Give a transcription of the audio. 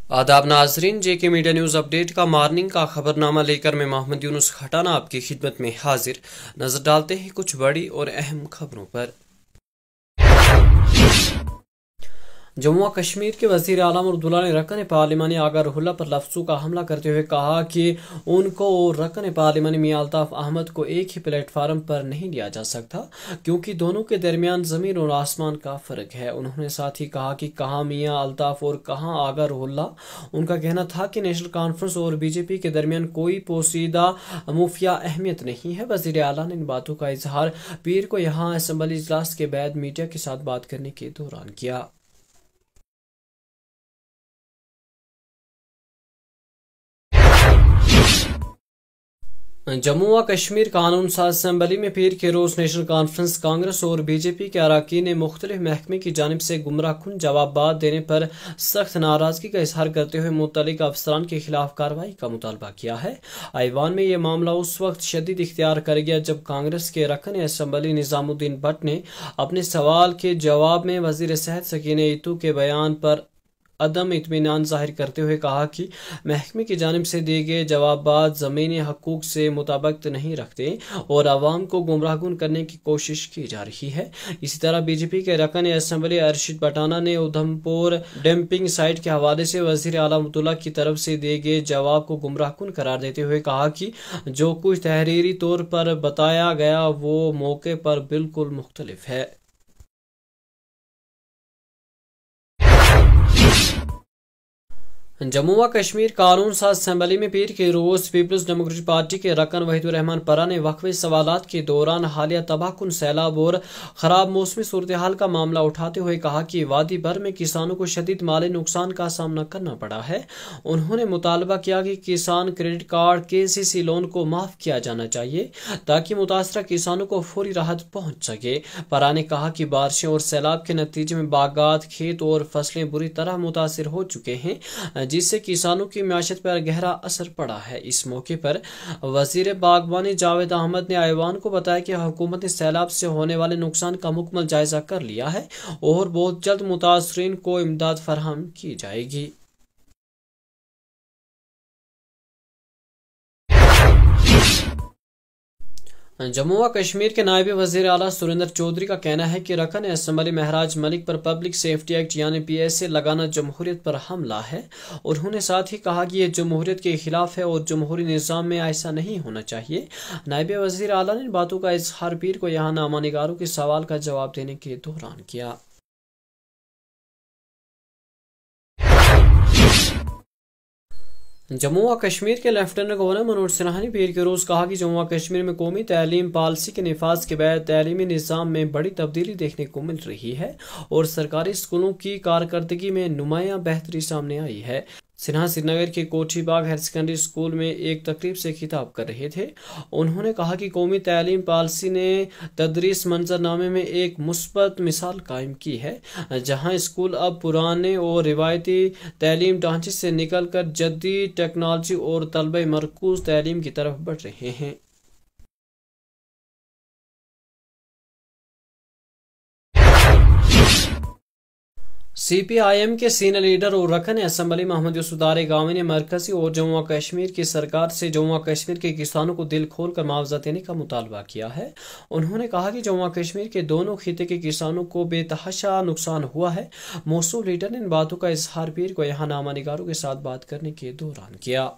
आदाब नाजरीन, जेके media news update का मॉर्निंग का खबरनामा लेकर मैं मोहम्मद यूनुस खटाना आपकी खिदमत में हाजिर। नजर डालते हैं कुछ बड़ी और अहम खबरों पर। जम्मू व कश्मीर के वज़ीर आलम अब्दुल्ला ने रकन पार्लिमानी आगा रुहुल्ला पर लफ्ज़ों का हमला करते हुए कहा कि उनको और रकन पार्लिमानी मियां अल्ताफ़ अहमद को एक ही प्लेटफार्म पर नहीं लिया जा सकता, क्योंकि दोनों के दरमियान ज़मीन और आसमान का फ़र्क है। उन्होंने साथ ही कहा कि कहाँ मियां अल्ताफ़ और कहाँ आगा रुहुल्ला। उनका कहना था कि नेशनल कॉन्फ्रेंस और बीजेपी के दरमियान कोई पोशीदा मुफिया अहमियत नहीं है। वज़ीर आला ने इन बातों का इजहार पीर को यहाँ असम्बली इजलास के बाद मीडिया के साथ बात करने के दौरान किया। जम्मू व कश्मीर कानून साज असम्बली में पीर के रोज नेशनल कॉन्फ्रेंस, कांग्रेस और बीजेपी के अरकान ने मुख्तलिफ महकमे की जानिब से गुमराहकुन जवाब देने पर सख्त नाराजगी का इजहार करते हुए मुतल्लिक अफसरान के खिलाफ कार्रवाई का मुतालबा किया है। ऐवान में यह मामला उस वक्त शदीद इख्तियार कर गया जब कांग्रेस के रकन असम्बली निजामुद्दीन भट्ट ने अपने सवाल के जवाब में वजीर सेहत सकीना इतू के बयान पर अदम इत्मीनान जाहिर करते हुए कहा कि महकमे की जानिब से दिए गए जवाब ज़मीनी हकूक से मुताबिकत नहीं रखते और आवाम को गुमराहकुन करने की कोशिश की जा रही है। इसी तरह बीजेपी के रकन असम्बली अरशद पठाना ने उधमपुर डंपिंग साइट के हवाले से वज़ीर आला अब्दुल्ला की तरफ से दिए गए जवाब को गुमराहकुन करार देते हुए कहा कि जो कुछ तहरीरी तौर पर बताया गया वो मौके पर बिल्कुल मुख्तलिफ है। जम्मू व कश्मीर कानून साज असम्बली में पीर के रोज पीपल्स डेमोक्रेटिक पार्टी के रकन वहीदुर रहमान परा ने वक्फे सवालात के दौरान हालिया तबाहकुन सैलाब और खराब मौसमी सूरत हाल का मामला उठाते हुए कहा कि वादी भर में किसानों को शदीद माली नुकसान का सामना करना पड़ा है। उन्होंने मुतालबा किया कि किसान क्रेडिट कार्ड KCC लोन को माफ किया जाना चाहिए ताकि मुतासरा किसानों को फौरी राहत पहुंच सके। परा ने कहा कि बारिशें और सैलाब के नतीजे में बागात, खेत और फसलें बुरी तरह मुतासर हो चुके हैं, जिससे किसानों की माशत पर गहरा असर पड़ा है। इस मौके पर वजीर बागवानी जावेद अहमद ने ऐवान को बताया कि हुकूमत ने सैलाब से होने वाले नुकसान का मुकम्मल जायजा कर लिया है और बहुत जल्द मुतासरीन को इमदाद फराहम की जाएगी। जम्मू व कश्मीर के नायब वज़ीर आला सुरेंद्र चौधरी का कहना है कि रकन असम्बली महराज मलिक पर पब्लिक सेफ्टी एक्ट यानी PSA लगाना जमहूरियत पर हमला है। उन्होंने साथ ही कहा कि यह जमहूरियत के खिलाफ है और जमहूरी निज़ाम में ऐसा नहीं होना चाहिए। नायब वज़ीर आला ने बातों का इजहार पीर को यहाँ नामानिगारों के सवाल का जवाब देने के दौरान किया। जम्मू व कश्मीर के लेफ्टिनेंट गवर्नर मनोज सिन्हा ने पीर के रोज कहा कि जम्मू व कश्मीर में कौमी तालीम पॉलिसी के निफाज के बाद तालीमी निज़ाम में बड़ी तब्दीली देखने को मिल रही है और सरकारी स्कूलों की कारकर्दगी में नुमायां बेहतरी सामने आई है। सिन्हा श्रीनगर के कोठी बाग हायर सेकेंडरी स्कूल में एक तकरीब से खिताब कर रहे थे। उन्होंने कहा कि कौमी तालीम पॉलिसी ने तदरीस मंजरनामे में एक मुस्बत मिसाल कायम की है, जहां स्कूल अब पुराने और रिवायती तालीम ढांचे से निकल कर जदीद टेक्नोलॉजी और तलबे मरकूज तालीम की तरफ बढ़ रहे हैं। CPIM के सीनियर लीडर और रकन असम्बली मोहम्मद यूसुफ दारेगावी ने मरकजी और जम्मू व कश्मीर की सरकार से जम्मू व कश्मीर के किसानों को दिल खोल कर मुआवजा देने का मुतालबा किया है। उन्होंने कहा कि जम्मू व कश्मीर के दोनों खिते के किसानों को बेतहाशा नुकसान हुआ है। मौसूल लीडर ने इन बातों का इजहार पीर को यहाँ नामानिगारों के साथ बात करने के दौरान किया।